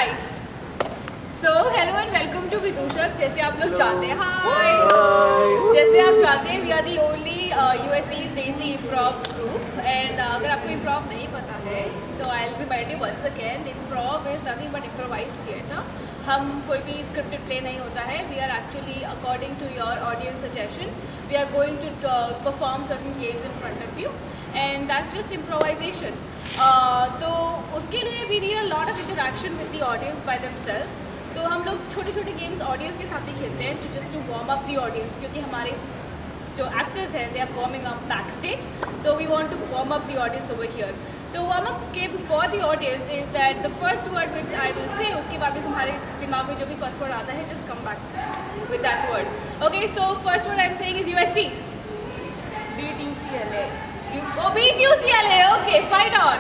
guys. So hello and welcome to Vidushak. जैसे आप लोग जानते हैं, hi. जैसे आप जानते हैं, we are the only USC's देसी improv group. And अगर आपको improv नहीं पता है, तो I'll remind you once again. Improv is nothing but improvised theatre. हम कोई भी scripted play नहीं होता है. We are actually according to your audience suggestion. We are going to perform certain games in front of you. And that's just improvisation. तो उसके लिए we need a lot of interaction with the audience by themselves. तो हम लोग छोटे छोटे games audience के साथ ही खेलते हैं to just to warm up the audience, क्योंकि हमारे जो एक्टर्स हैं they are warming up back stage, तो we want to warm up the audience over here. तो warm up game for the audience is that the first word which I will say, उसके बाद में तुम्हारे दिमाग में जो भी फर्स्ट वर्ड आता है just come back with that word. Okay, so first word I am saying is USC. Beat UCLA. Beat UCLA. Okay, fight on.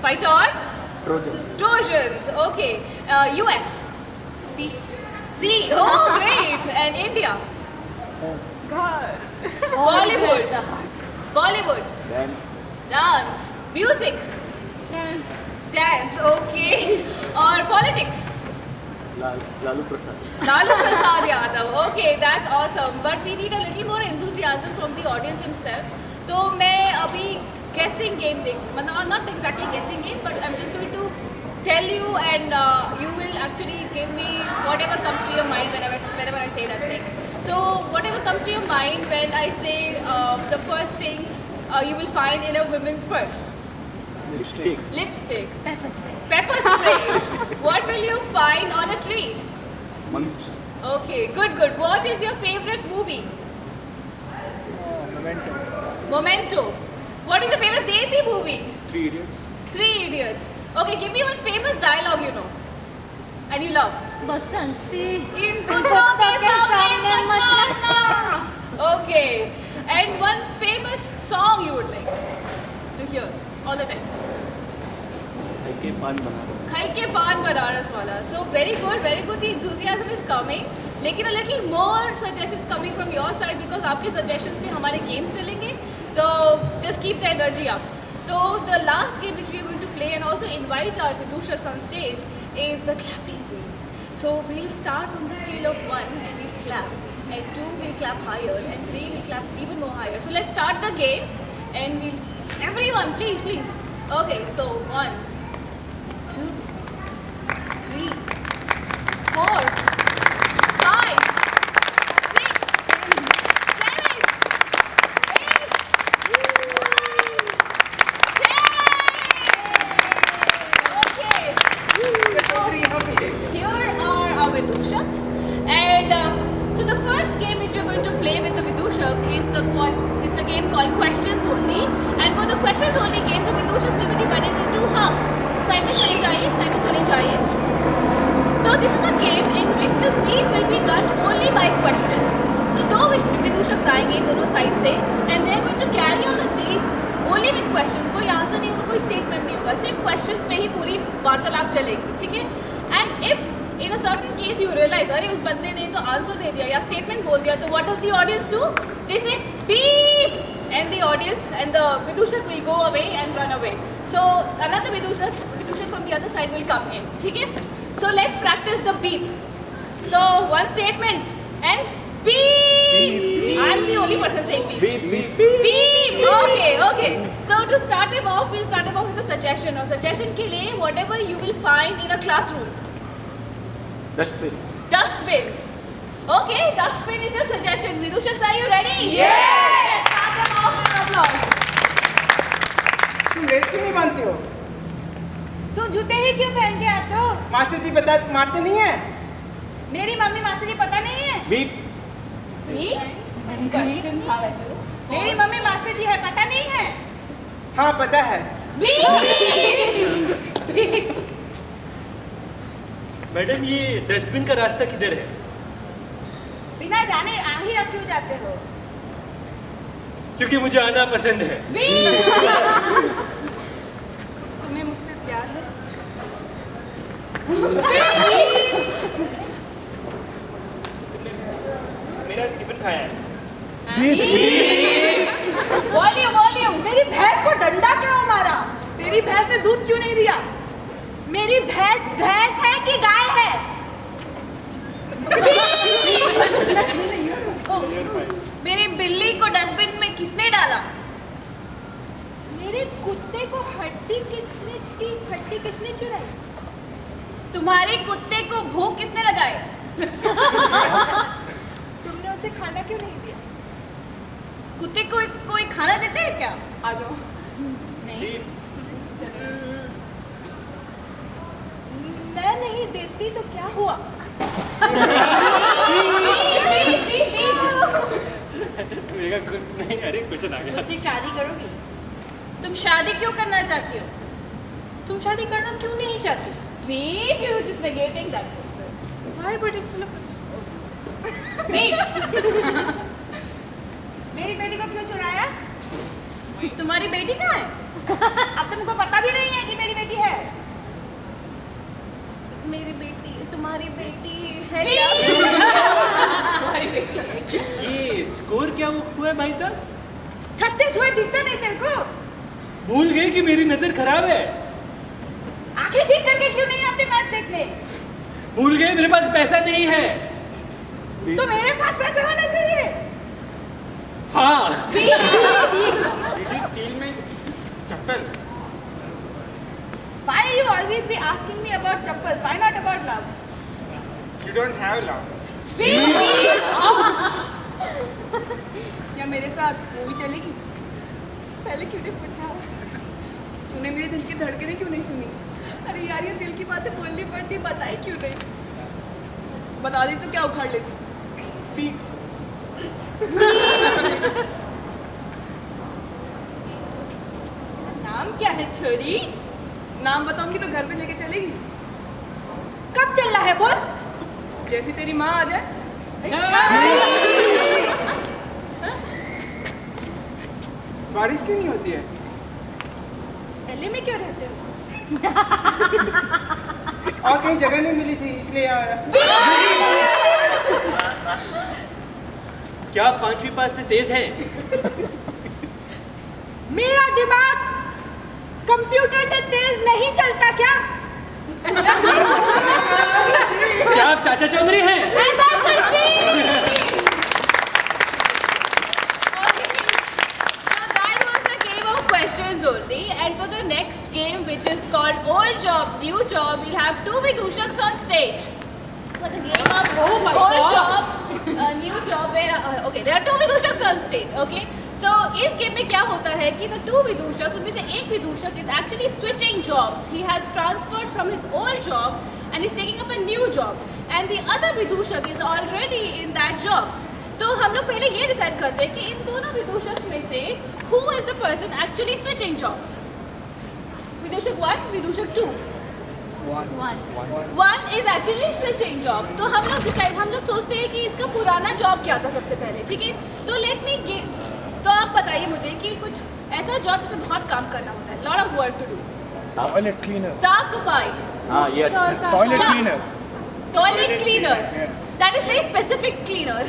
Fight on. Trojans. Okay. US. C. Oh, great. And India. God. Bollywood. Bollywood. Dance. Music. Dance. Okay. Or politics. Lalu Prasad. Lalu Prasad Yadav. Okay, that's awesome. But we need a little more enthusiasm from the audience himself. तो मैं अभी guessing game मतलब not exactly guessing game, but I'm just going to tell you and you will actually give me whatever comes to your mind whenever I say that thing. So whatever comes to your mind when I say the first thing you will find in a woman's purse. Lipstick. Pepper spray. What will you find on a tree? Monks. Okay, good. What is your favorite movie? Memento. What is your favorite Desi movie? Three Idiots. Okay, give me one famous dialogue you know and you love. Basanti In कुत्तों के सामने मत नाचना. Okay, and one famous song you would like to hear all the time. खाई के पान बनारस वाला. So very good. The enthusiasm is coming. लेकिन a little more suggestions coming from your side because आपके suggestions पे हमारे games चलेंगे. So just keep the energy up. So the last game which we are going to play and also invite our Vidushaks on stage is the clapping game. So we'll start on the scale of 1 and we'll clap. And 2 we'll clap higher and 3 we'll clap even more higher. So let's start the game and we'll everyone please. Okay, so 1, 2, 3, 4, 5, 6, 7, 8, 9, 10. Okay. So here are our Vidushaks, and so the first game which we're going to play with the Vidushak is the game called Questions Only. And for the Questions Only game, the Vidushaks will be divided into 2 halves. Side में चले जाइए. So this is a game in which the scene will be done only by questions. So 2 Vidushaks आएंगे दोनों side से and they are going to carry on a scene only with questions. कोई answer नहीं होगा, कोई statement नहीं होगा, सिर्फ questions में ही पूरी वार्तालाप चलेगी, ठीक है? And if in a certain case you realize अरे उस बंदे ने तो आंसर दे दिया या स्टेटमेंट बोल दिया, तो what does the audience do? They say beep and the audience and the Vidushak will go away and run away. So another Vidushak from the other side will come in, ठीक है? So let's practice the beep. So one statement and beep. I'm the only person saying beep. Beep. Okay. So to start them off, we'll start them off with a suggestion. और suggestion के लिए whatever you will find in a classroom. Dustbin. Okay, dustbin is your suggestion. Vidushaks, are you ready? Yes. Start them off with applause. तुम race क्यों नहीं बांधते हो? तू जूते ही क्यों पहन के आते हो? मास्टर जी बता मारते नहीं है? मेरी मम्मी मास्टर जी पता नहीं है? Question था वैसे. मेरी मम्मी मास्टर जी है पता नहीं है? हाँ पता है. मैडम ये डस्टबिन का रास्ता किधर है? बिना जाने आ ही अब क्यों जाते हो? क्योंकि मुझे आना पसंद है. तुम्हें मुझसे प्यार है? मेरा टिफिन खाया है. वॉल्यूम मेरी भैंस को डंडा क्यों मारा? तेरी भैंस भैंस ने दूध क्यों नहीं दिया? मेरी भैंस भैंस है कि गाय है? मेरी बिल्ली को डस्टबिन में किसने डाला? मेरे कुत्ते को हड्डी किसने चुराई? तुम्हारे कुत्ते को भूख किसने लगाए? तुमने उसे खाना क्यों नहीं दिया? कुत्ते को कोई खाना देते हैं क्या? आ जाओ। नहीं। मैं नहीं देती तो क्या हुआ? मेरा कुछ नहीं, अरे कुछ ना गया। मुझसे शादी करोगी? तुम शादी क्यों करना चाहती हो? तुम शादी करना क्यों नहीं चाहती? Wait, you're just negating that person. Why but it's Wait, मेरी बेटी को क्यों चुराया? तुम्हारी बेटी कहाँ है? अब तुमको पता भी नहीं है कि मेरी बेटी है। मेरी बेटी, तुम्हारी बेटी है क्या? तुम्हारी बेटी है। ये स्कोर क्या हुआ है भाई साहब? 36 हुए दिखता नहीं तेरे को? भूल गए कि मेरी नजर खराब है। आंखें ठीक करके क्यों नहीं आते मैच देखने? भूल गए मेरे पास पैसा नहीं है। तो मेरे पास पैसे होने चाहिए। हाँ। स्टील में चप्पल। Why you always be asking me about chappals? Why not about love? You don't have love. क्या मेरे साथ मूवी चलेगी? पहले क्यों नहीं पूछा? तूने मेरे दिल की धड़कनें क्यों नहीं सुनी? अरे यार ये दिल की बातें बोलनी पड़ती, बताई क्यों नहीं? बता दी तो क्या उखाड़ लेती? Peaks. नाम क्या है छोरी? नाम बताऊंगी तो घर पे लेके चलेगी? कब चलना है बोल? जैसी तेरी माँ आ जाए। बारिश क्यों नहीं होती है? दिल्ली में क्यों रहते हो? और कहीं जगह नहीं मिली थी इसलिए यहाँ आया। क्या आप 5वीं पास से तेज हैं? मेरा दिमाग कंप्यूटर से तेज नहीं चलता क्या? क्या आप चाचा चौधरी हैं? Only, and for the next game, which is called Old Job, New Job, we'll have two Vidushaks on stage. For the game of Old Job, New Job, where okay, there are two Vidushaks on stage. Okay, so इस game में क्या होता है कि the two Vidushaks, उनमें से एक Vidushak is actually switching jobs. He has transferred from his old job and is taking up a new job, and the other Vidushak is already in that job. तो हम लोग पहले ये decide करते हैं कि इन दोनों विदूषक में से who is the person actually switching jobs? विदूषक 1, विदूषक 2. One is actually switching job. तो हम लोग सोचते हैं कि इसका पुराना जॉब क्या था सबसे पहले, ठीक है? तो तो आप बताइए मुझे कि कुछ ऐसा जॉब जिसमें बहुत काम करना होता है, lot of work to do. Toilet cleaner. साफ सफाई. Yes. Toilet cleaner. Toilet cleaner. That is very specific cleaner.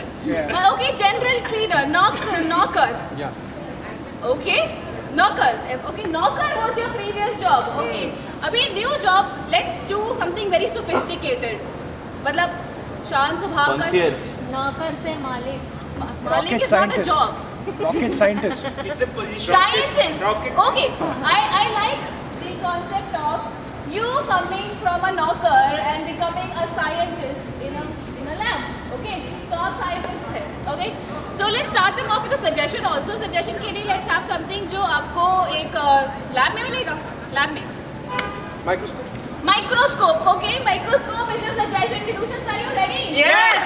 Okay, general cleaner, knocker. Yeah. Okay, knocker. Okay, knocker was your previous job. Okay, अभी new job. Let's do something very sophisticated. मतलब शांत स्वभाव का. नौकर से मालिक. मालिक Rocket is not a scientist. job. Rocket scientist. It's a position. Scientist. Rocket. Okay, I like the concept of you coming from a knocker and becoming a scientist in a lab. Okay, so आप scientist है. Okay, so let's start them off with a suggestion also. Suggestion के लिए let's have something जो आपको एक lab में मिलेगा. Lab में. Microscope. Microscope. Okay, microscope is your suggestion. Vidushak, are you ready? Yes.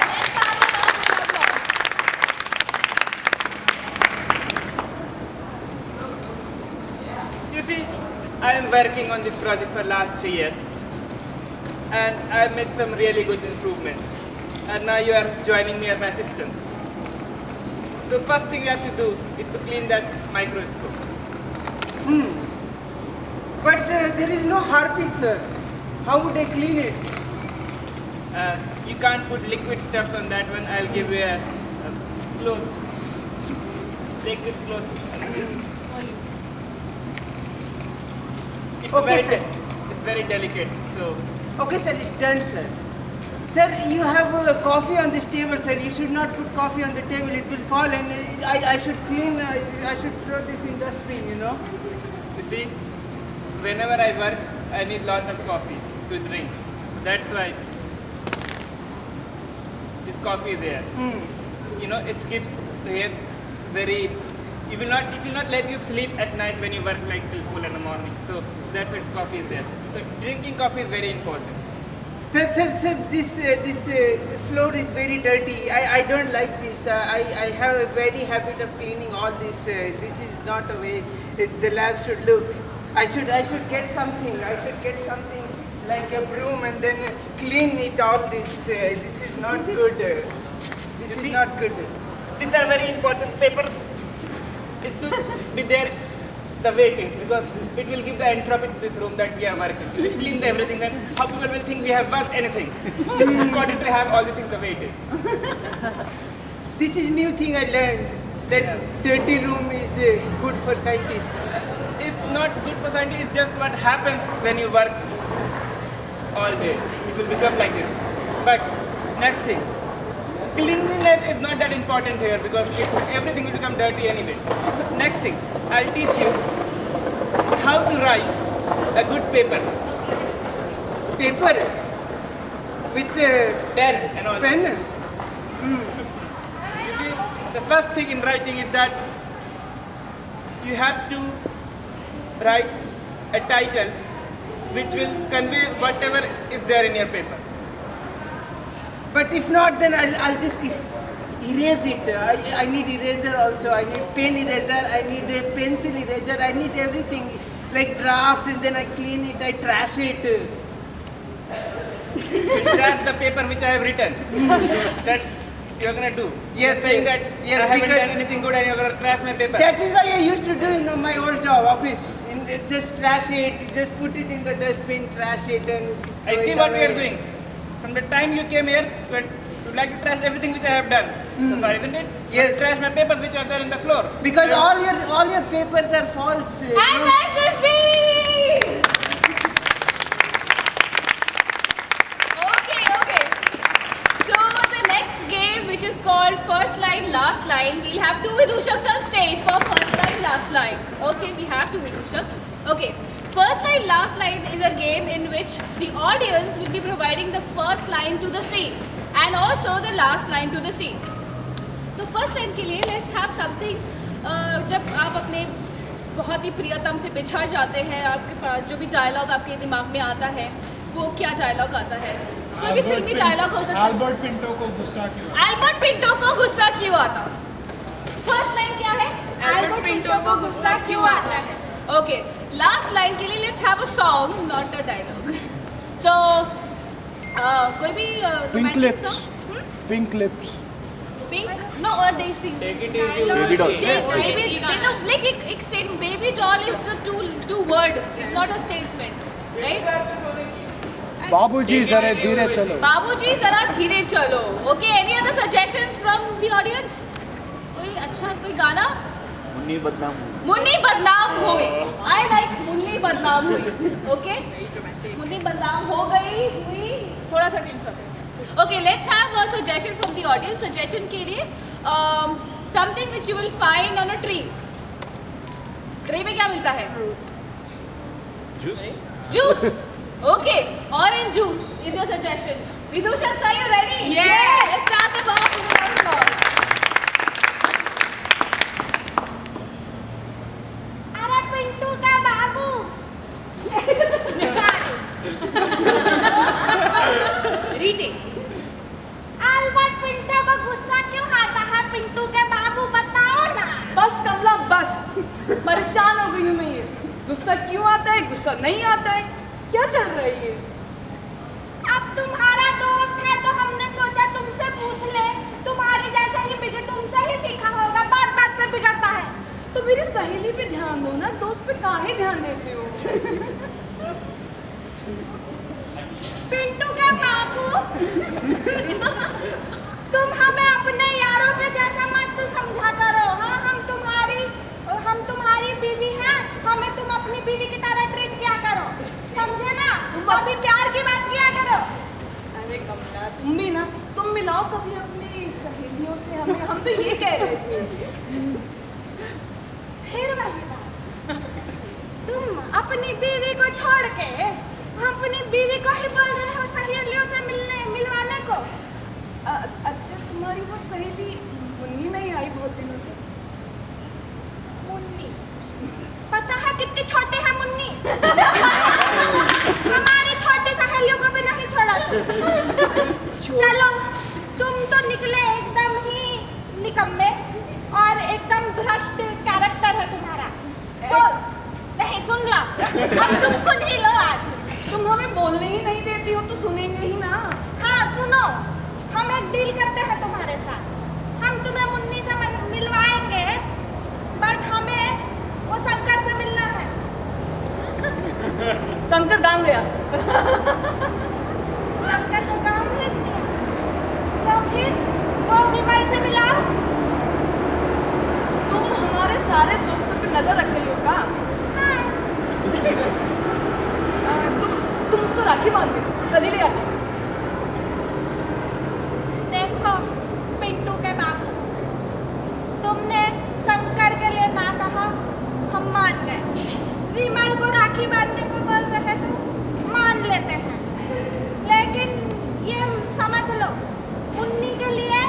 You see, I am working on this project for last 3 years, and I have made some really good improvements. And now you are joining me as my assistant. So first thing you have to do is to clean that microscope. But there is no harpic, sir. How would I clean it? You can't put liquid stuff on that one. I'll give you a cloth. Take this cloth. Okay, sir. It's very delicate. So Okay, sir, it's done, sir. Sir, you have coffee on this table, sir. You should not put coffee on the table. It will fall, and I should clean. I should throw this in dustbin. You know. you see, whenever I work, I need lots of coffee to drink. That's why this coffee is here. You know, it keeps here very. It will not let you sleep at night when you work like till full in the morning. So that's why this coffee is there. So drinking coffee is very important. Sir, this floor is very dirty. I don't like this. I have a very habit of cleaning all this. This is not a way the lab should look. I should get something. I should get something like a broom and then clean it all this. This is not good. This is not good. These are very important papers. It should be there the way it is, because it will give the entropy to this room that we are working. If we clean everything, then how people will think we have worked anything. It's important to have all these things the way it is. This is new thing I learned. That dirty room is good for scientists. It's not good for scientists, it's just what happens when you work all day. It will become like this. But next thing, cleanliness is not that important here because everything will become dirty anyway. Next thing, I'll teach you how to write a good paper. Paper with Pen and all. pen. You see, the first thing in writing is that you have to write a title which will convey whatever is there in your paper. But if not, then I'll just erase it. I need eraser also. I need pen eraser. I need a pencil eraser. I need everything like draft, and then I clean it. I trash it. You trash the paper which I have written. That's you're gonna do. Yes, You're saying sir. that Yes, I haven't because- done anything good and you're gonna trash my paper. That is why I used to do in my old job office. Just trash it. Just put it in the dustbin. Trash it and. I throw see it what we are away. doing. From the time you came here, you'd like to trash everything which I have done. So far, isn't it? Yes. You trash my papers which are there in the floor. Because all your papers are false. And that's a scene! Okay. So the next game, which is called First Line, Last Line, we'll have two Vidushaks on stage for First Line, Last Line. Okay, we have two Vidushaks. Okay. First Line, Last Line is a game in which the audience will be providing the first line to the scene and also the last line to the scene. तो first line के लिए let's have something जब आप अपने बहुत ही प्रियतम से बिछड़ जाते हैं, आपके पास जो भी डायलॉग आपके दिमाग में आता है वो क्या डायलॉग आता है? कोई भी फिल्मी डायलॉग हो सकता है। एल्बर्ट पिंटो को गुस्सा क्यों? एल्बर्ट पिंटो को गुस्सा क्यों आता? फर्स्ट लाइन क्या है? एल्बर्ट पिंटो को गुस्सा क्यों आता है? ओके, लास्ट लाइन के लिए let's have a song, not a dialogue. So कोई भी Pink romantic lips. Song? Pink lips. Pink? No, desi. Take it easy. Baby doll. Baby, no, like एक statement. Baby doll is the two word. It's not a statement, right? बाबूजी जरा धीरे चलो. बाबूजी जरा धीरे चलो. Okay, any other suggestions from the audience? कोई अच्छा कोई गाना? मुन्नी बदनाम हुई. I like मुन्नी बदनाम हुई. Okay? मुन्नी बदनाम हो गई हुई. थोड़ा सा चेंज करते हैं. Okay, let's have a suggestion from the audience. Suggestion के लिए something which you will find on a tree. Tree में क्या मिलता है? Juice. Okay, orange juice is your suggestion. Vidushaks, are you ready? Yes. Let's start the ball with the round ball. अरे पिंटू का बाबू retake. Albert Pintu को गुस्सा क्यों आता है? पिंटू के बाबू बताओ ना। बस कमला बस, परेशान हो गई हूँ मैं। ये गुस्सा क्यों आता है, गुस्सा नहीं आता है, क्या चल रहा है ये? अब तुम्हारा दोस्त है तो हमने सोचा तुमसे पूछ ले। तुम्हारे जैसा ही बिगड़, तुमसे ही सीखा होगा, बात बात पे बिगड़ता है। तो मेरी सहेली पे ध्यान दो ना, दोस्त पे काहे ध्यान देते हो? पिंटू के बाबू तुम हमें अपने यारों के जैसा मत समझा करो। हाँ, हम तुम्हारी बीवी हैं, हमें तुम अपनी बीवी की तरह ट्रीट किया करो। कभी प्यार की बात किया करो। अरे कमला तुम भी ना, तुम मिलाओ कभी अपनी सहेलियों से हमें, हम तो ये कह रहे थे। फिर वही बात, तुम अपनी बीवी को छोड़ के अपनी बीवी को ही बोल रहे हो सहेलियों से मिलवाने को। अच्छा तुम्हारी वो सहेली मुन्नी नहीं आई बहुत दिनों से? मुन्नी, पता है कितनी छोटी है मुन्नी? हमारी छोटी सहेलियों को भी नहीं छोड़ा तुम। चलो तुम तो निकले एकदम ही निकम्मे और एकदम भ्रष्ट कैरेक्टर है तुम्हारा। तो नहीं सुन लो, अब तुम सुन ही लो आज। तुम हमें बोलने ही नहीं देती हो तो सुनेंगे ही ना। हाँ सुनो, हम एक डील करते हैं तुम्हारे साथ। हम तुम्हें मुन्नी से मिलवाएंगे, बट हमें वो शंकर से मिलना है। शंकर गांव गया। शंकर को गाँव भेज दिया, तो फिर वो विमल से मिलाओ। तुम हमारे सारे दोस्तों पे नजर रख रही हो का? हाँ, तुम उसको राखी बांध दे, कल ही ले आते। देखो पिंटू के बाबू, तुमने शंकर के लिए ना कहा, हम मान गए। विमल को राखी बांधने को बोल रहे हो, मान लेते हैं। लेकिन ये समझ लो, मुन्नी के लिए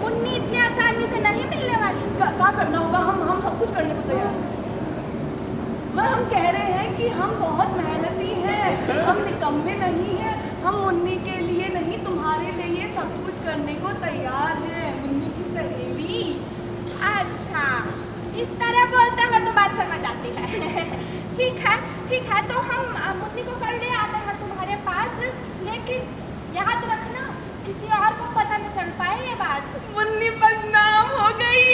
मुन्नी इतनी आसानी से नहीं मिलने वाली। क्या करना होगा? हम सब कुछ करने को तैयार हैं। हम कह रहे हैं कि हम बहुत मेहनती हैं, हम निकम्मे नहीं हैं। हम मुन्नी के लिए नहीं, तुम्हारे लिए सब कुछ करने को तैयार हैं, मुन्नी की सहेली। अच्छा, इस तरह बोलते हैं तो बात समझ आती है। ठीक है, तो हम मुन्नी को कल ले आते हैं तुम्हारे पास। लेकिन याद रखना, किसी और को पता न चल पाए ये बात। मुन्नी बदनाम हो गई।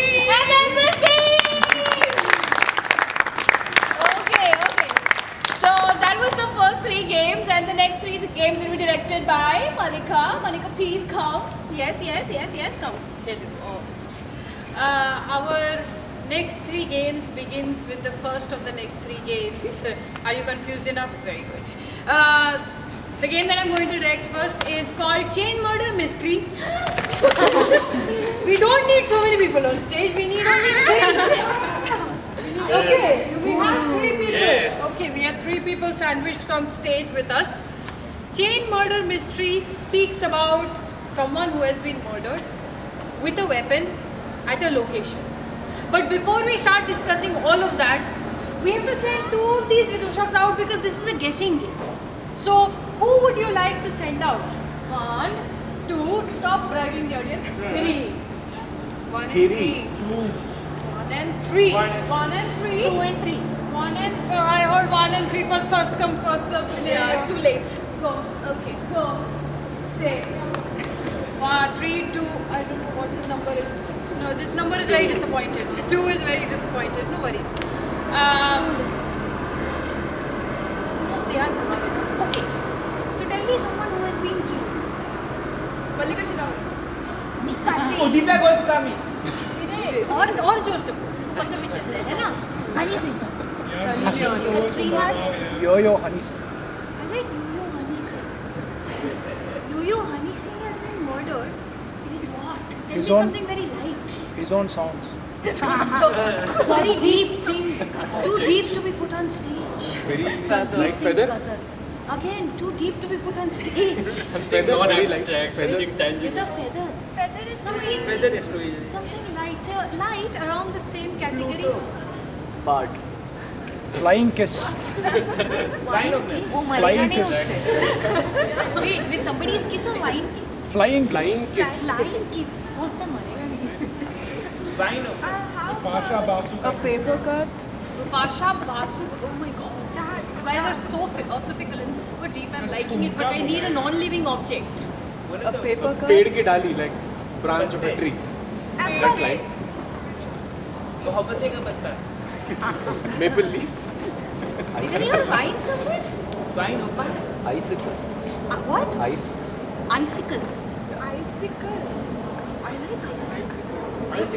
Okay. So that was the first 3 games, and the next 3 games will be directed by Malika. Malika, please come. Yes, come. Hello. Our next 3 games begins with the first of the next 3 games. Are you confused enough? Very good. The game that I'm going to direct first is called Chain Murder Mystery. We don't need so many people on stage. We need only 3. Okay, we have 3 people. Yes. Okay, we have 3 people sandwiched on stage with us. Chain Murder Mystery speaks about someone who has been murdered with a weapon at a location. But before we start discussing all of that, we have to send 2 of these Vidushaks out because this is a guessing game. So, who would you like to send out? 1, 2, stop bribing the audience. 3. 1 and 3. 1 and 3. 1 and 3. 2 and 3. 1 and I heard 1 and 3 first come first serve scenario. Yeah, too late. Go. Okay. Go. Stay. 3, 2. I don't know what this number is. No, this number is very disappointed. 2 is very disappointed. No worries. They are far enough. Okay. So tell me someone who has been killed. Mallika शिरावत। Udita Goswami. और जोर से पता भी चल रहा है ना? Honey Singh, Katrina Yo Honey Singh. I like Yo-Yo Honey Singh. Yo-Yo Honey Singh has been murdered with what? Tell His me own- something very light. His own songs. Very deep things. Too deep to be put on stage. Like feather? Again, too deep to be put on stage. Something non-abstract, something With tangible. a feather. feather is Something, Feather is too easy. something light around the same category. Fart. Flying Kiss. Wine of Oh, Flying Malayali kiss. उससे. Wait, with somebody's kiss or wine kiss? Flying Flying kiss. Flying kiss. What's the Malayali? Wine of Pasha Basu. A paper cut. Pasha Basu. Oh my god. You guys are so philosophical and so deep. I'm liking it, but I need a non-living object. A paper cut. पेड़ की डाली, like branch of a tree. That's like Mohabbatein का पत्ता. maple leaf. Is there wine somewhere? Wine of Icicle. What? Ice. Icicle. Icicle. I like icicle.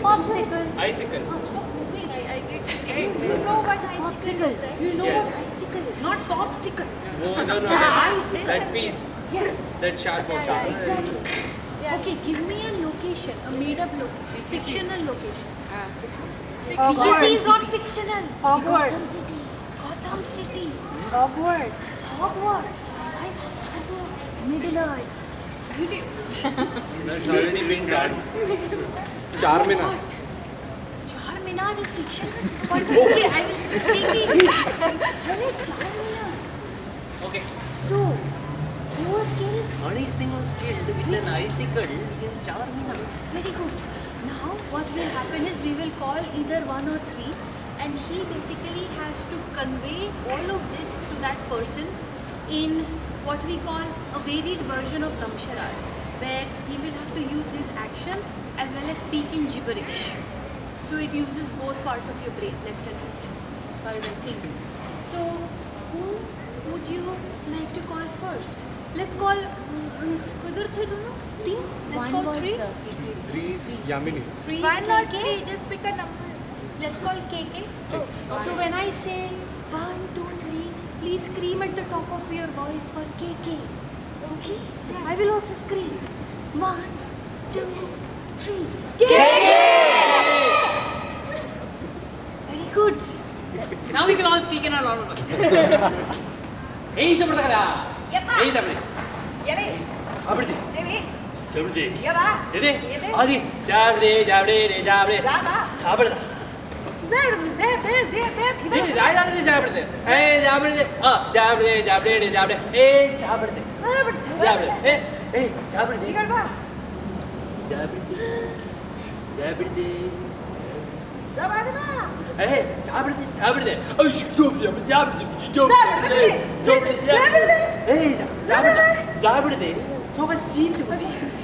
popsicle. Icicle. Stop moving. I get scared. You know what icicle Popsicle. is, right? You know Yes. what icicle is? Not popsicle. bicycle. No. That piece. Yes. That sharp was Exactly. Okay, give me a location, a made-up location, fictional location. BBC is not fictional. Hogwarts. Gotham City. Hogwarts. Hogwarts. Right? Hogwarts. Middle Earth. That's already been done. Charminar. Charminar is fiction. But okay, I was thinking. I like Charminar. Okay. So, who was killed? Honey Singh was killed with an icicle in Charminar. Very good. Now, what will happen is we will call either 1 or 3, and he basically has to convey all of this to that person in what we call a varied version of Damsharar, where he will have to use his actions as well as speak in gibberish. So it uses both parts of your brain, left and right, as far as I think. So, who would you like to call first? Let's call Kudur the dono team. Let's call 3. 3 is Yamini. 3 is Why not KK. three? Just pick a number. Let's call KK. So when I say 1, 2, 3, please scream at the top of your voice for KK. Okay? I will also scream. 1, 2, 3. KK! Very good. Now we can all speak in our normal voices. Hey, Sabradakara. Yeppa. Hey, Sabri. Yale. Sabri. Sebe. Sabri. Yaba. Yede. Yede. Adi. Jabre. Zaba. Sabrda. Zeb. Hey, Jabre. Hey, Jabre. Jabre. Hey, Jabre. Jabre. Hey, Jabre. Igalba. Jabre. Zabadma. Hey, Jabre. Oh, Jabre. Hey, Jabre. So much seat.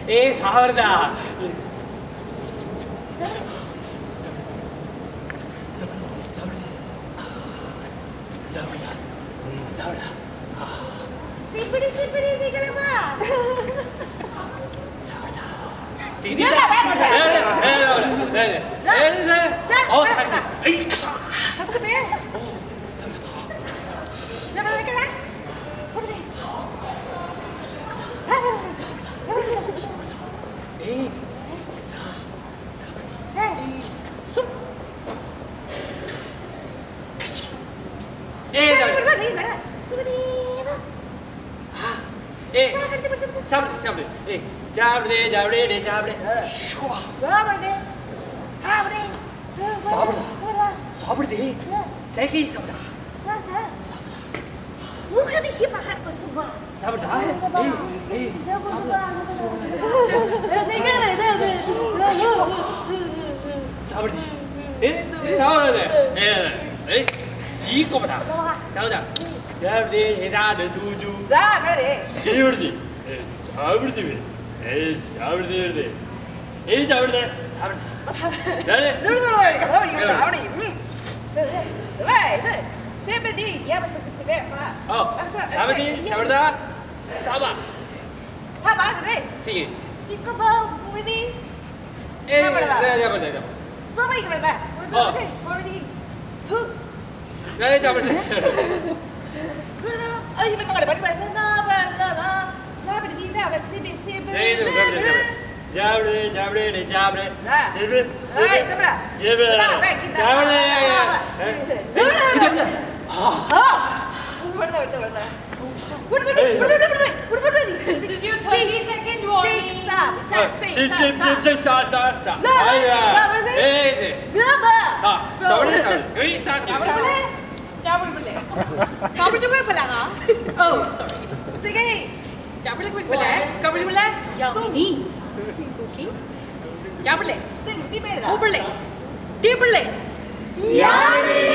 Hey, Sabrda. Sipidi zigalba. Hasbe. Zabadakara. Hey, This is your 30-second warning. Kamu cuba pelang ah? Oh, sorry. Sige. Jangan boleh kuis pelang. Kamu cuba pelang. Yamini. Okay. Jangan boleh. Sige, di beda. Oh boleh. Dia boleh. Yummy!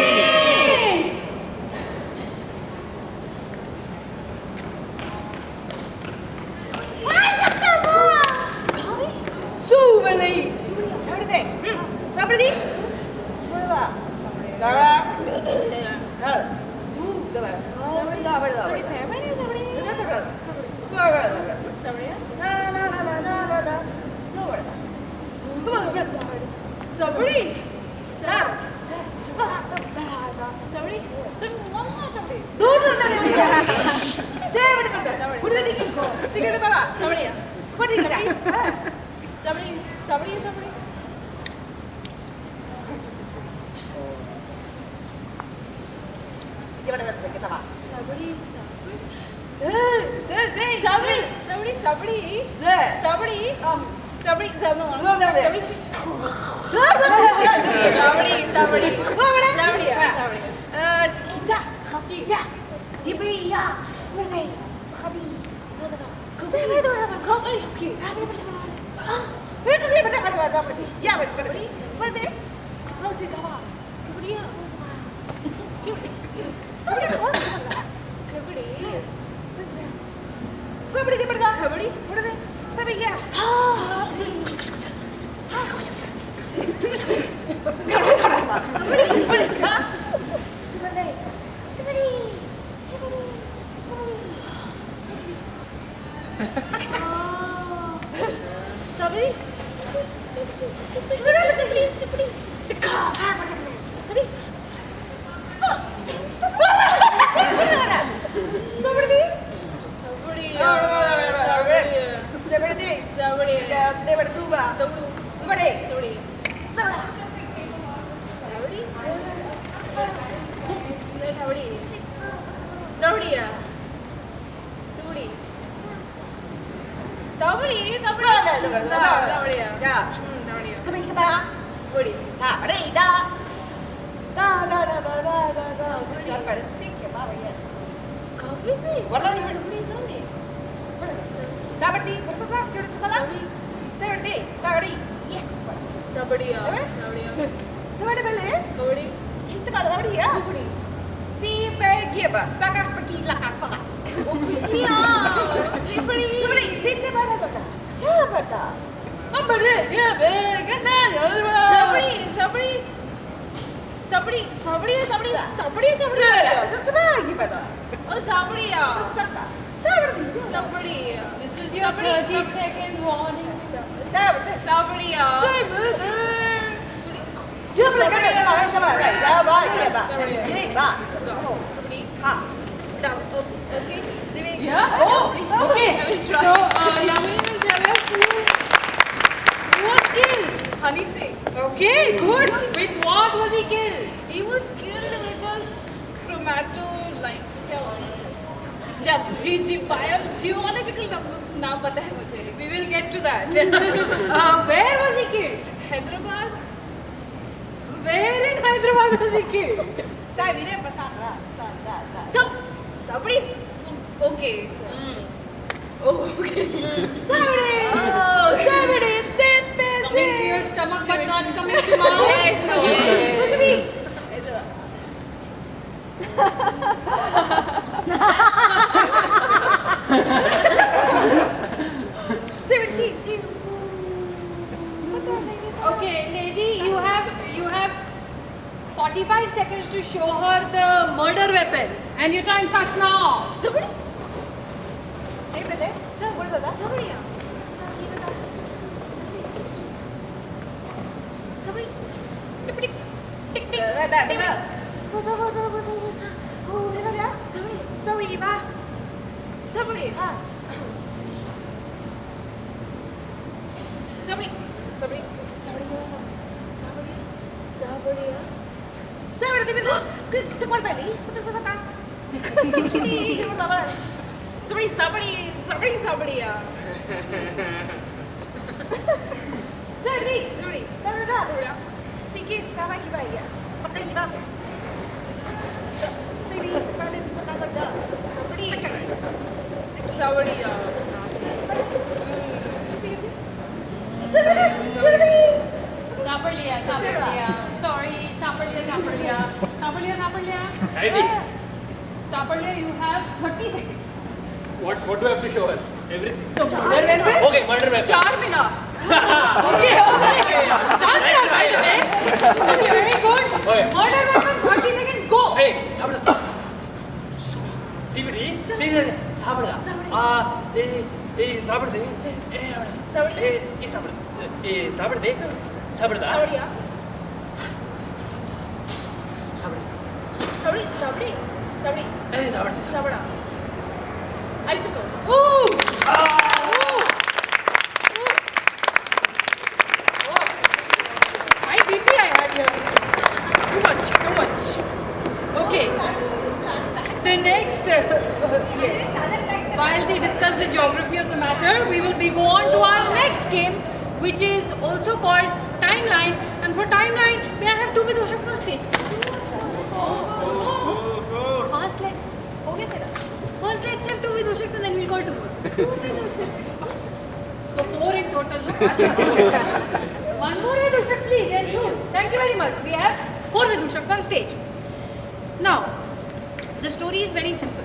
Sige na pala. Sabri. Pwede ka na. Sabri. Di ba na kita ba? Sabri. Sabri. Kita. Ya. Di ba ya? Pwede. Kadi. This is your 30-second warning. So, Yami will tell us who was killed. Honey से. Okay, good. With what was he killed? He was killed with a spermato like क्या बोलते हैं? Geological नाम पता है मुझे. We will get to that. Where was he killed? Hyderabad. Where in Hyderabad was he killed? Sabri. Okay. Okay. Sabri, step coming to your stomach but not coming to mouth. Yes. Okay, lady, you have 45 seconds to show her the murder weapon, and your time starts now. Sabri. Saparlia, you have 30 seconds. What do I have to show her? Everything. Murder weapon? Okay, murder weapon. 4 minutes. Okay. 4 minutes, by the way. Okay, very good. Okay. Murder weapon, 30 seconds, go. Hey, sabda. CBD. Sabda. Sabda. Sabri. Icicle. Ooh. next, yes, while they discuss the geography of the matter, we will go on to our next game, which is also called Timeline. And for Timeline, may I have two Vidushaks on stage? First, let's have two Vidushaks and then we'll call two more. So 4 in total. No? One more Vidushak, please, and 2. Thank you very much. We have 4 Vidushaks on stage. Now, the story is very simple.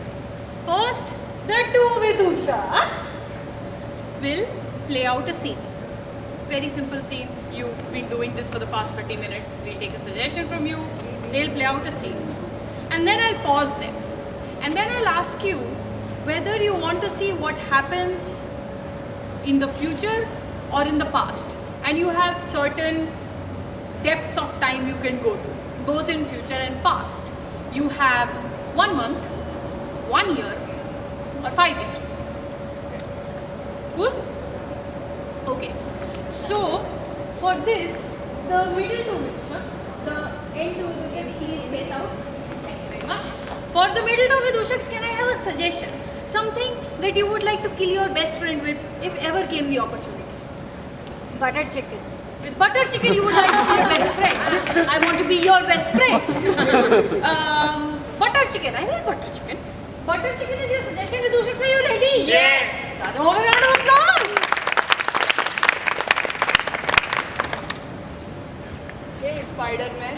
First, the 2 Vidushaks will play out a scene. Very simple scene. You've been doing this for the past 30 minutes. We'll take a suggestion from you. They'll play out a scene. And then I'll pause them. And then I'll ask you whether you want to see what happens in the future or in the past. And you have certain depths of time you can go to, both in future and past. You have 1 month, 1 year, or 5 years. Cool? Okay. So, for this, the middle 2 Vidushaks, the end 2 Vidushaks, please space out. Thank you very much. For the middle 2 Vidushaks, can I have a suggestion? Something that you would like to kill your best friend with if ever came the opportunity. Butter chicken. With butter chicken, you would like to be your best friend. I want to be your best friend. Butter chicken. I like butter chicken. Butter chicken is your suggestion. Vidushaks, are you ready? Yes. Start them over. Round of applause. Hey Spiderman,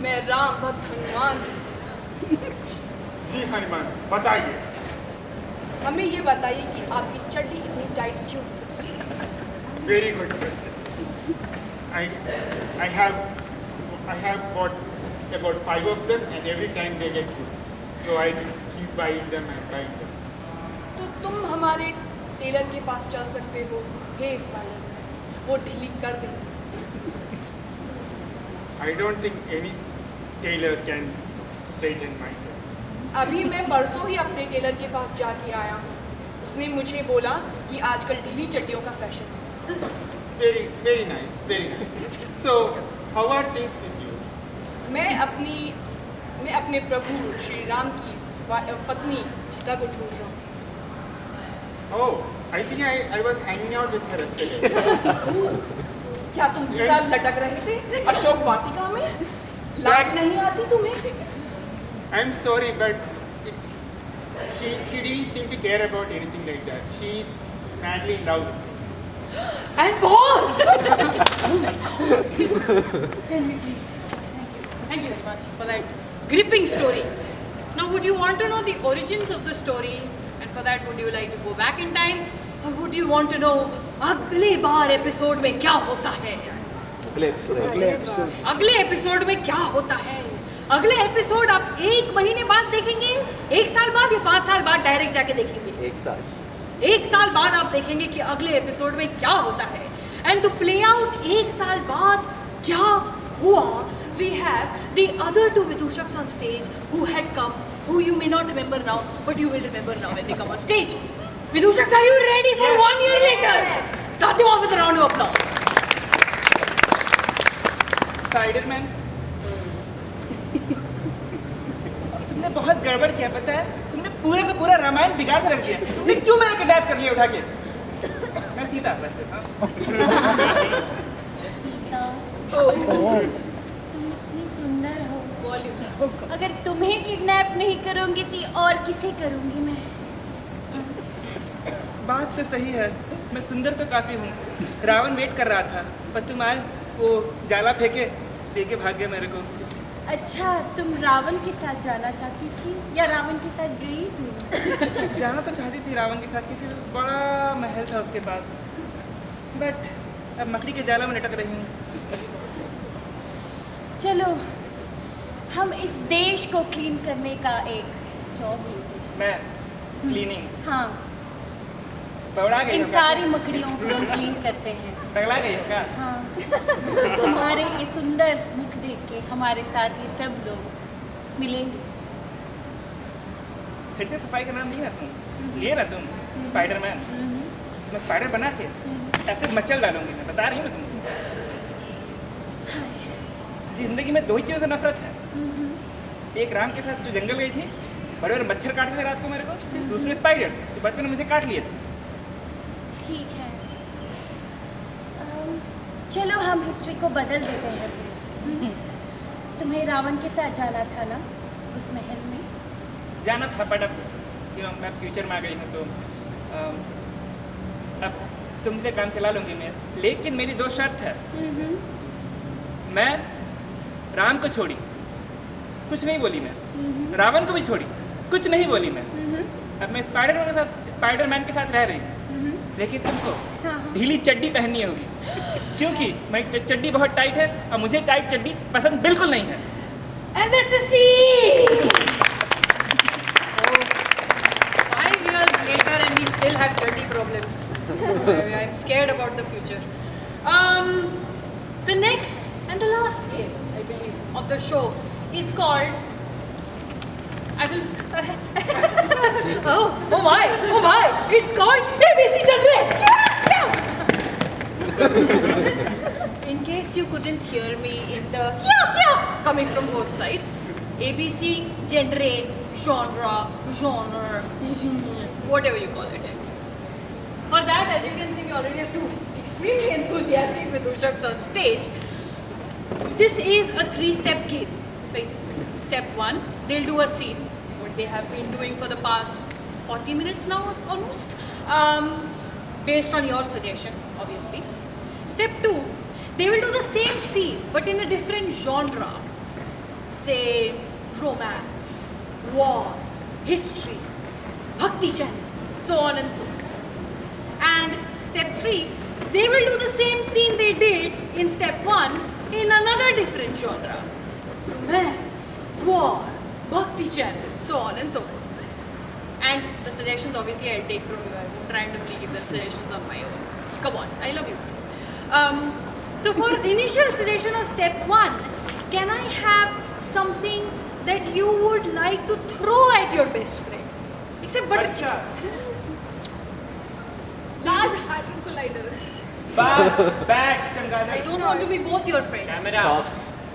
मैं राम भक्त हनुमान। जी हनुमान, बताइए। हमें ये बताइए कि आपकी चड्डी इतनी टाइट क्यों? Very good question. I have bought about 5 of them, and every time they get loose. So I keep buying them and buying them. तो तुम हमारे टेलर के पास चल सकते हो, हे स्पाइडरमैन, वो ढीली कर दे। I don't think any tailor can straighten myself. अभी मैं परसों ही अपने टेलर के पास जाके आया हूँ। उसने मुझे बोला कि आजकल ढीली चड्डियों का फैशन है। Very, very nice, very nice. So, how are things with you? मैं अपने प्रभु श्री राम की पत्नी सीता को ढूंढ रहा हूँ। Oh, I think I was hanging out with her yesterday. क्या तुम उसके साथ लटक रहे थे अशोक वाटिका में? लाज नहीं आती तुम्हें? I'm sorry, but she didn't seem to care about anything like that. She's madly in love. And pause! Oh my God. Tell me please. Thank you very much for that gripping story. Now would you want to know the origins of the story? And for that would you like to go back in time? Or would you want to know अगले बार episode में क्या होता है? अगले episode में क्या होता है? अगले एपिसोड आप 1 महीने बाद देखेंगे, 1 साल बाद या 5 साल बाद डायरेक्ट जाके देखेंगे? 1 साल बाद आप देखेंगे कि अगले एपिसोड में क्या होता है। एंड टू प्ले आउट 1 साल बाद क्या हुआ, we have the other 2 Vidushaks on stage who had come, who you may not remember now, but you will remember now when they come on stage. Vidushaks, are you ready for 1 year later? Yes. Start them off with a round of applause. Spiderman, तुमने बहुत गड़बड़ किया, पता है? तुमने पूरा का पूरा रामायण बिगाड़ के रख दिया। तुमने क्यों मेरे किडनैप कर लिया उठा के? मैं सीता वैसे था। तुम इतनी सुंदर हो। अगर तुम्हें किडनैप नहीं करूंगी तो और किसे करूंगी मैं? बात तो सही है, मैं सुंदर तो काफ़ी हूँ। रावण वेट कर रहा था, पर तुम आए, वो जाला फेंके, लेके भाग गया मेरे को। अच्छा, तुम रावण के साथ जाना चाहती थी या रावण के साथ गई थी? जाना तो चाहती थी रावण के साथ, क्योंकि बड़ा महल था उसके पास, बट अब मकड़ी के जाला में लटक रही हूँ। चलो, हम इस देश को क्लीन करने का एक जॉब लेते हैं। मैं क्लीनिंग? हाँ, पगड़ा गई इन हो क्या? सारी मकड़ियों को हम क्लीन करते हैं। पगला गई हो क्या? हाँ, तुम्हारे ये सुंदर मुख देख के हमारे साथ ये सब लोग मिलेंगे। फिर से सफाई का नाम लिया तुम, लिए ना तुम स्पाइडरमैन। मैं स्पाइडर बना के ऐसे मचल डालूंगी, मैं बता रही हूँ तुमको। जिंदगी में 2 ही चीज़ों से नफरत है, एक राम के साथ जो जंगल गई थी, बड़े बड़े मच्छर काटते थे रात को मेरे को, दूसरे स्पाइडर जो बचपन में मुझे काट लिए थे। ठीक है, चलो हम हिस्ट्री को बदल देते हैं। तुम्हें रावण के साथ जाना था ना उस महल में? जाना था, बट अब मैं फ्यूचर में आ गई हूँ तो अब तुमसे काम चला लूँगी मैं, लेकिन मेरी 2 शर्त है। मैं राम को छोड़ी, कुछ नहीं बोली मैं, रावण को भी छोड़ी, कुछ नहीं बोली मैं। अब मैं स्पाइडरमैन के साथ रह रही हूँ, लेकिन तुमको ढीली चड्डी पहननी होगी, क्योंकि मेरी चड्डी बहुत टाइट है और मुझे टाइट चड्डी पसंद बिल्कुल नहीं है। And that's a scene! 5 years later and we still have dirty problems. I'm scared about the future. The next and the last game, I believe, of the show is called... I will... oh my! It's called ABC Genre! In case you couldn't hear me in the coming from both sides, ABC, genre, whatever you call it. For that, as you can see, we already have 2 extremely enthusiastic Vidushaks on stage. This is a 3-step game. It's very simple. Step 1, they'll do a scene, what they have been doing for the past 40 minutes now, almost, based on your suggestion, obviously. Step 2, they will do the same scene but in a different genre. Say romance, war, history, bhakti channel, so on and so forth. And step 3, they will do the same scene they did in step 1 in another different genre. Romance, war, bhakti channel, so on and so forth. And the suggestions obviously I'll take from you. I won't randomly give them suggestions on my own. Come on, I love you guys. So for the initial suggestion of step 1, can I have something that you would like to throw at your best friend? Except butter chicken. Large Hadron Collider. Bat, Chamgada. I don't want to be both your friends. Camera.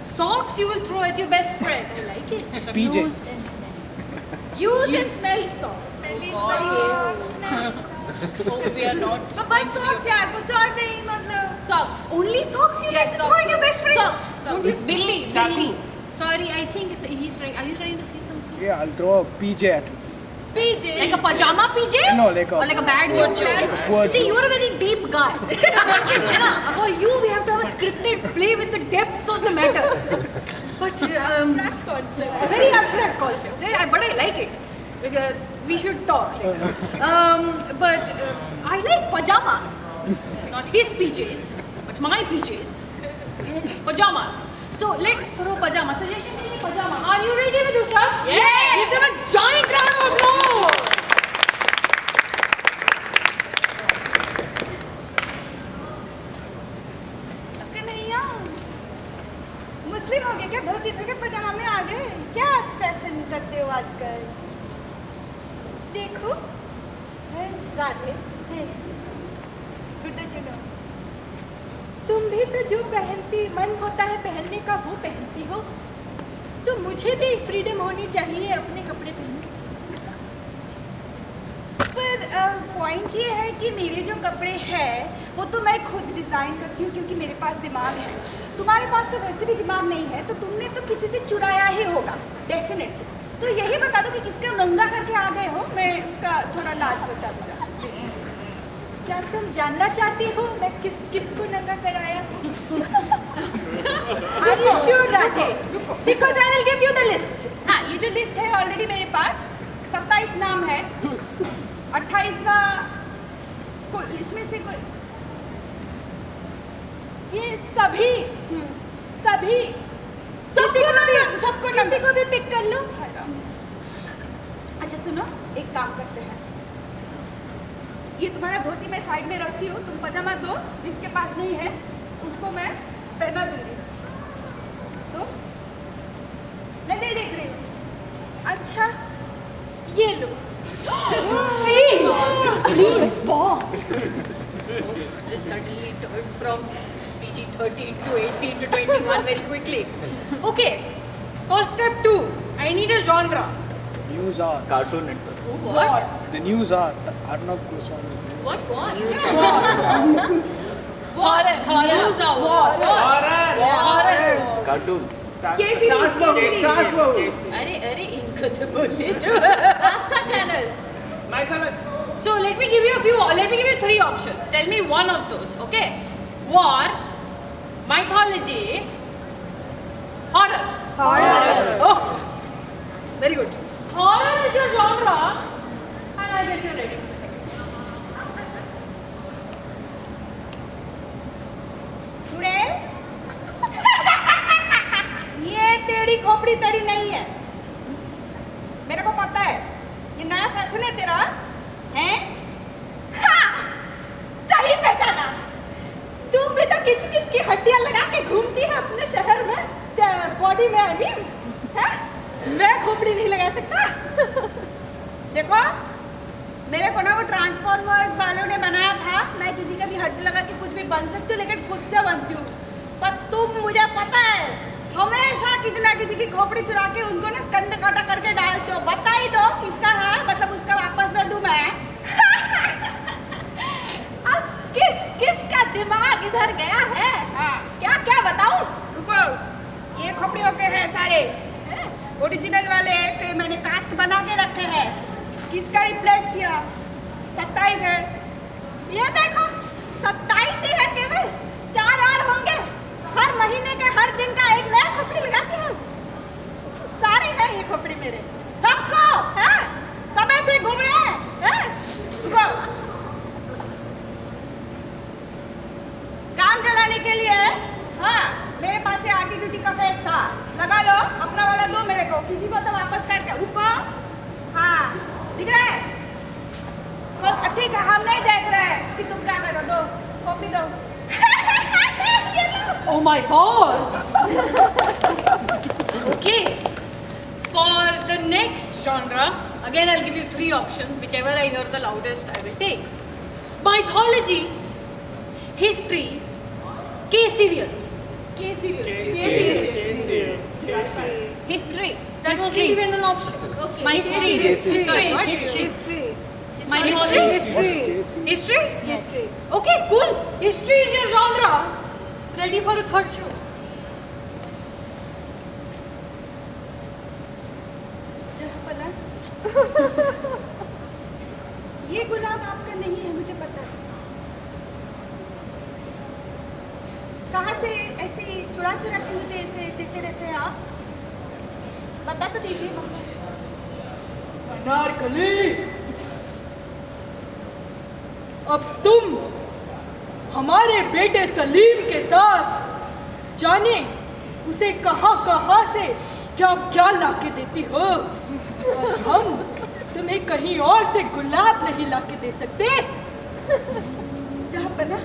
Socks you will throw at your best friend. I like it. PJ. Used and smelled. Used and smelled socks. Smelly socks, smelly socks. So we are not. तो बस socks यार कुछ और नहीं मतलब. Socks. Only socks you like to throw at your best friend? Socks. Don't you? Billy. Chaku. Sorry, I think he's trying. Are you trying to say something? Yeah, I'll throw a PJ at him. PJ. Like a pajama PJ? No, like a... Or like a bad joke? Word See, joke. you're a very deep guy. For you, we have to have a scripted play with the depths of the matter. But Abstract concept. a very abstract concept. But I like it. We should talk later. But I like pajama. Not his PJs, but my PJs. Pajamas. So let's throw pajama. Suggestion is pajama. Are you ready with your shots? Yes! Give them a giant round of applause. Kanhaiya, मुस्लिम हो गए क्या? धोती चुके पजामा में आ गए? क्या fashion करते हो आजकल? देखो, है राधे, है गुड्डा चलो। तुम भी तो जो पहनती मन होता है पहनने का वो पहनती हो, तो मुझे भी फ्रीडम होनी चाहिए अपने कपड़े पहनने। पर पॉइंट ये है कि मेरे जो कपड़े हैं वो तो मैं खुद डिज़ाइन करती हूँ क्योंकि मेरे पास दिमाग है। तुम्हारे पास तो वैसे भी दिमाग नहीं है, तो तुमने तो किसी से चुराया ही होगा डेफिनेटली। तो यही बता दो कि किसका नंगा करके आ गए हो, मैं उसका थोड़ा लाज बचा दूँ। क्या तुम जानना चाहती हो मैं किसको नंगा कराया? Are you sure Radhe? Because I will give you the list. हाँ, ये जो लिस्ट है ऑलरेडी मेरे पास 27 नाम है। 28वां को इसमें से कोई ये सभी सबको किसी को भी पिक कर लो। अच्छा सुनो, एक काम करते हैं, ये तुम्हारा धोती मैं साइड में रखती हूँ, तुम पजामा दो, जिसके पास नहीं है उसको मैं पहना दूंगी। तो मैं नहीं देख रही। अच्छा ये लो। See, please pause. This suddenly turned from PG-13 to 18 to 21 very quickly. Okay, for step 2, I need a genre. News are. Cartoon Network. What? The news are. Arnav Goswami. What? Horror. News are what? Horror. Cartoon. अरे इनको तो बोलने दो. Astha channel. Mythology. So let me give you 3 options. Tell me one of those, okay? War, mythology, horror. Oh, very good. Horror is your genre, and I guess you're ready for the second. चुड़ैल ये तेरी खोपड़ी तेरी नहीं है, मेरे को पता है. ये नया फैशन है तेरा, हैं? हाँ, सही पहचाना. तुम भी तो किसी हड्डियां लगा के घूमती है अपने शहर में, बॉडी में. आई मीन, मैं खोपड़ी नहीं लगा सकता. देखो, मेरे को ना वो ट्रांसफॉर्मर्स वालों ने बनाया था, मैं किसी का भी हड्डी लगा के कुछ भी बन सकती हूँ, लेकिन खुद से बनती हूँ. पर तुम, मुझे पता है, हमेशा किसी ना किसी की खोपड़ी चुरा के उनको ना स्कंद काटा करके डालते हो. बता ही दो किसका है, मतलब उसका वापस दे दूँ मैं. अब किसका दिमाग इधर गया है? हाँ, क्या बताऊँ? रुको, ये खोपड़ियों के हैं सारे, ओरिजिनल वाले के मैंने कास्ट बना के रखे हैं. किसका रिप्लेस किया? 27 है. ये देखो, 27 ही है केवल. 4 और होंगे. हर महीने के हर दिन का एक नया खोपड़ी लगाती हूँ. सारे हैं ये खोपड़ी मेरे, सबको, हैं? सब ऐसे घूम रहे हैं. रुको, काम चलाने के लिए, हाँ, मेरे पास ये आर्टिट्यूटी का फेस था. लगा लो, अपना वाला दो मेरे को, किसी को तो वापस करके. रुको, हाँ, दिख रहा है? ठीक है, हम नहीं देख रहे हैं कि तुम क्या करो. दो कॉपी दो. Oh my horse! Okay. For the next genre, again I'll give you 3 options. Whichever I hear the loudest, I will take. Mythology, history, K-serial. History. That wasn't even an option. Okay. My history. My history? History? History. Okay, cool. History is your genre. Ready for a third show? जहाँपना, ये गुलाब आपका नहीं है, मुझे पता है. कहाँ से ऐसे चुरा के मुझे ऐसे देते रहते हैं आप? बता तो दीजिए. मतलब अनारकली, अब तुम हमारे बेटे सलीम के साथ जाने उसे कहाँ से क्या ला के देती हो, और हम तुम्हें कहीं और से गुलाब नहीं ला के दे सकते. जहाँपना,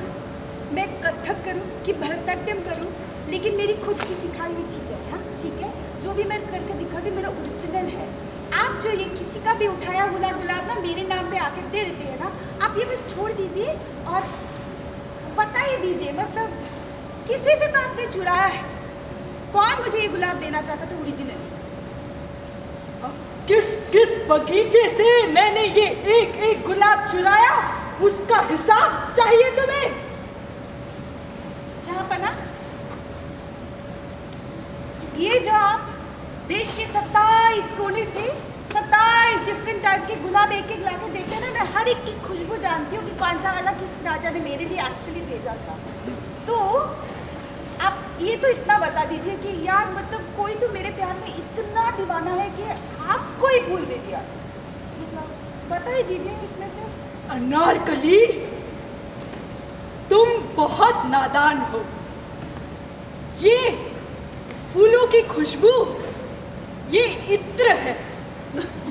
मैं कथक करूं कि भरतनाट्यम करूं, लेकिन मेरी खुद की सिखाई हुई चीज़ है. हाँ, ठीक है, जो भी मैं करके दिखाती मेरा ओरिजिनल है. आप जो ये किसी का भी उठाया हुआ गुलाब ना मेरे नाम पे आके दे देते हैं ना, आप ये बस छोड़ दीजिए और बता ही दीजिए, मतलब किसी से तो आपने चुराया है. कौन मुझे ये गुलाब देना चाहता था ओरिजिनल? किस बगीचे से मैंने ये एक गुलाब चुराया, उसका हिसाब चाहिए तुम्हें? जहाँपना, ये जो आप देश के 27 कोने से 27 डिफरेंट टाइप के गुलाब एक ला के देते हैं ना, मैं हर एक की खुशबू जानती हूँ कि कौन सा वाला किस राजा ने मेरे लिए एक्चुअली भेजा था. तो आप ये तो इतना बता दीजिए कि यार, मतलब कोई तो मेरे प्यार में इतना दीवाना है कि आपको ही भूल दे दिया. मतलब बता ही दीजिए इसमें से. अनारकली, तुम बहुत नादान हो. ये फूलों की खुशबू, ये इत्र है,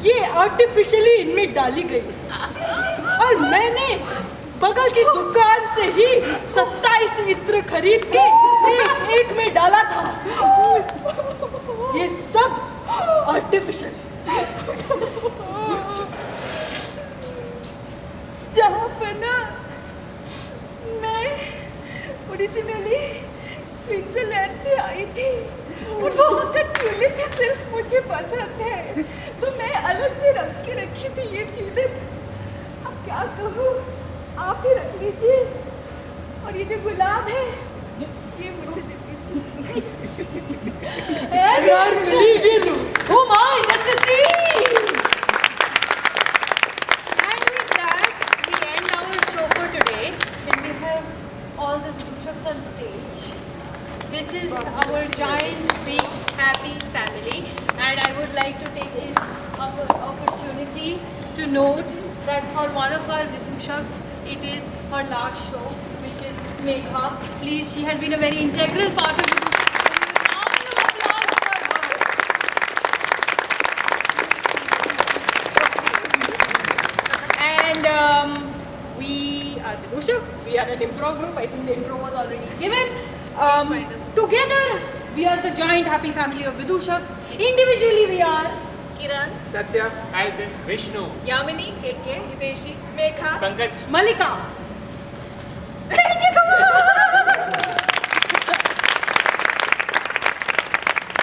ये आर्टिफिशियली इनमें डाली गई है, और मैंने बगल की दुकान से ही 27 इत्र खरीद के एक में डाला था. ये सब आर्टिफिशियल है. जहाँपना, मैं ओरिजिनली स्विट्जरलैंड से आई थी, और वहाँ का ट्यूलिप सिर्फ मुझे पसंद है. तो मैं अलग से रख के रखी थी ये ट्यूलिप। अब क्या कहूँ, आप ही रख लीजिए। और ये जो गुलाब है ये मुझे दे दीजिए। यार मिली गेलू। Oh my, that's a scene. And with that, we end our show for today. And we have all the Vidushaks on stage. This is our giant, big, happy family. And I would like to take this opportunity to note that for one of our Vidushaks, it is her last show, which is Megha. Please, she has been a very integral part of Vidushaks. Round of applause for her. And we are Vidushak. We are an improv group. I think the intro was already given. Together, we are the giant happy family of Vidushak. Individually, we are Kiran, Satya, Alvin, Vishnu. Yamini, KK, Hiteshi, Megha, Pankaj, Malika,